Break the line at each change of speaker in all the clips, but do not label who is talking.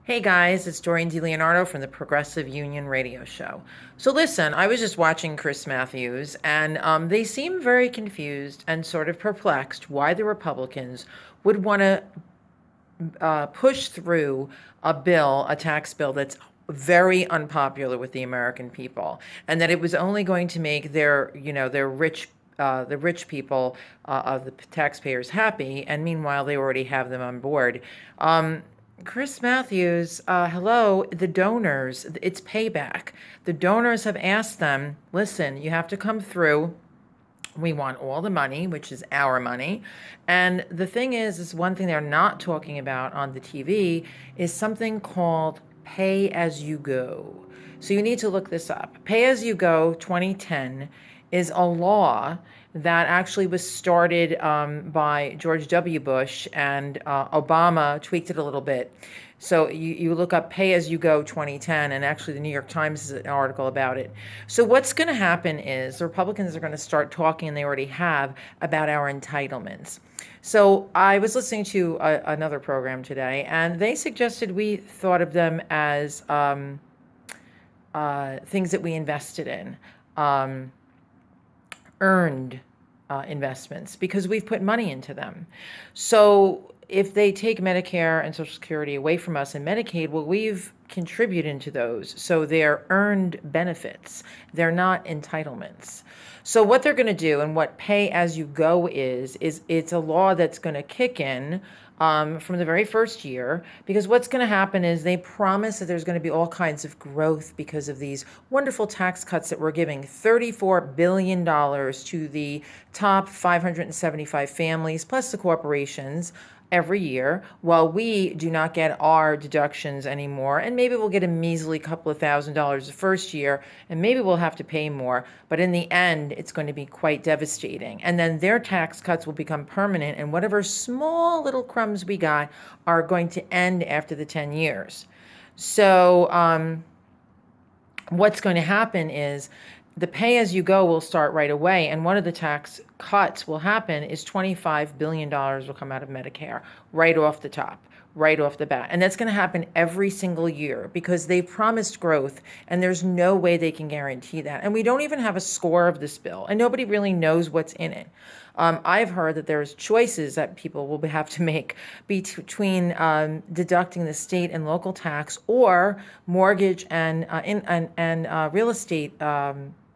Hey guys, it's Doreen DiLeonardo from the Progressive Union Radio Show. So listen, I was just watching Chris Matthews, and they seem very confused and sort of perplexed why the Republicans would want to push through a tax bill that's very unpopular with the American people, and that it was only going to make their rich the rich people of the taxpayers happy, and meanwhile they already have them on board. Chris Matthews, hello, the donors, it's payback. The donors have asked them, listen, you have to come through. We want all the money, which is our money. And the thing is one thing they're not talking about on the TV is something called pay as you go. So you need to look this up. Pay as you go 2010 is a law that actually was started by George W. Bush, and Obama tweaked it a little bit. So you look up Pay As You Go 2010, and actually the New York Times has an article about it. So what's going to happen is the Republicans are going to start talking, and they already have, about our entitlements. So I was listening to another program today, and they suggested we thought of them as things that we invested in, earned investments, because we've put money into them. So if they take Medicare and Social Security away from us and Medicaid, well, we've contributed into those. So they're earned benefits. They're not entitlements. So what they're going to do, and what pay as you go is it's a law that's going to kick in from the very first year, because what's going to happen is they promise that there's going to be all kinds of growth because of these wonderful tax cuts that we're giving $34 billion to the top 575 families, plus the corporations, every year, while we do not get our deductions anymore. And maybe we'll get a measly couple of $1,000s the first year, and maybe we'll have to pay more. But in the end, it's going to be quite devastating. And then their tax cuts will become permanent, and whatever small little crumbs we got are going to end after the 10 years. So what's going to happen is the pay as you go will start right away, and one of the tax cuts will happen is $25 billion will come out of Medicare right off the top, right off the bat. And that's going to happen every single year because they've promised growth, and there's no way they can guarantee that. And we don't even have a score of this bill, and nobody really knows what's in it. I've heard that there's choices that people will have to make between deducting the state and local tax, or mortgage and real estate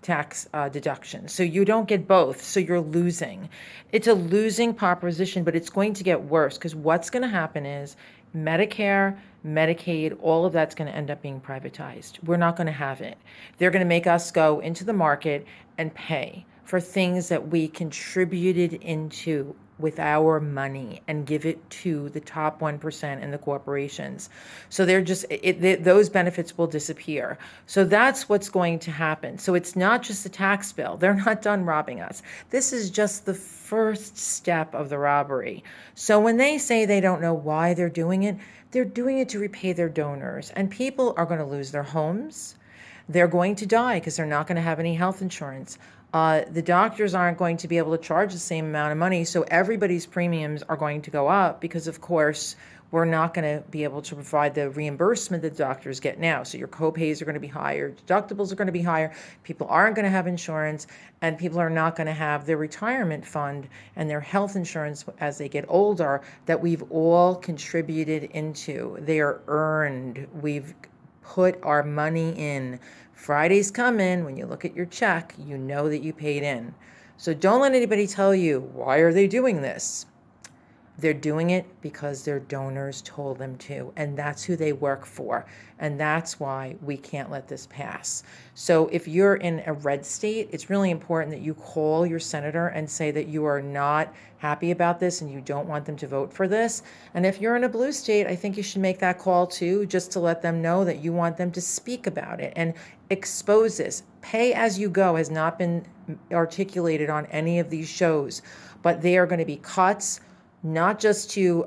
tax deduction. So you don't get both. So you're losing. It's a losing proposition, but it's going to get worse, because what's going to happen is Medicare, Medicaid, all of that's going to end up being privatized. We're not going to have it. They're going to make us go into the market and pay for things that we contributed into with our money and give it to the top 1% and the corporations. So they're just, those benefits will disappear. So that's what's going to happen. So it's not just the tax bill. They're not done robbing us. This is just the first step of the robbery. So when they say they don't know why they're doing it to repay their donors. And people are going to lose their homes. They're going to die because they're not going to have any health insurance. The doctors aren't going to be able to charge the same amount of money, so everybody's premiums are going to go up because, of course, we're not going to be able to provide the reimbursement that doctors get now. So your copays are going to be higher, deductibles are going to be higher, people aren't going to have insurance, and people are not going to have their retirement fund and their health insurance as they get older that we've all contributed into. They are earned. We've put our money in. Friday's coming. When you look at your check, you know that you paid in. So don't let anybody tell you, why are they doing this? They're doing it because their donors told them to, and that's who they work for, and that's why we can't let this pass. So if you're in a red state, it's really important that you call your senator and say that you are not happy about this and you don't want them to vote for this. And if you're in a blue state, I think you should make that call too, just to let them know that you want them to speak about it and expose this. Pay as you go has not been articulated on any of these shows, but they are going to be cuts, not just to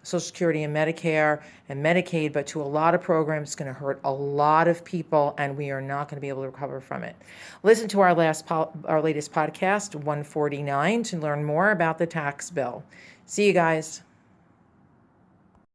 Social Security and Medicare and Medicaid, but to a lot of programs. It's going to hurt a lot of people, and we are not going to be able to recover from it. Listen to our latest podcast, 149, to learn more about the tax bill. See you guys.